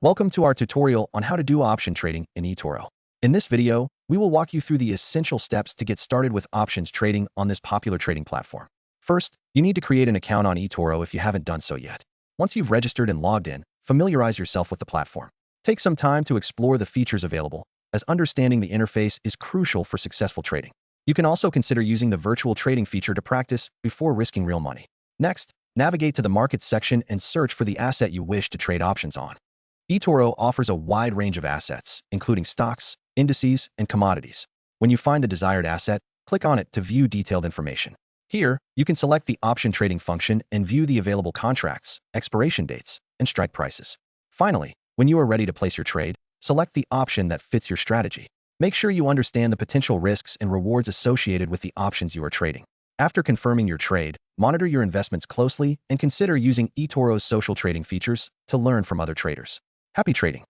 Welcome to our tutorial on how to do option trading in eToro. In this video, we will walk you through the essential steps to get started with options trading on this popular trading platform. First, you need to create an account on eToro if you haven't done so yet. Once you've registered and logged in, familiarize yourself with the platform. Take some time to explore the features available, as understanding the interface is crucial for successful trading. You can also consider using the virtual trading feature to practice before risking real money. Next, navigate to the markets section and search for the asset you wish to trade options on. eToro offers a wide range of assets, including stocks, indices, and commodities. When you find the desired asset, click on it to view detailed information. Here, you can select the option trading function and view the available contracts, expiration dates, and strike prices. Finally, when you are ready to place your trade, select the option that fits your strategy. Make sure you understand the potential risks and rewards associated with the options you are trading. After confirming your trade, monitor your investments closely and consider using eToro's social trading features to learn from other traders. Happy trading!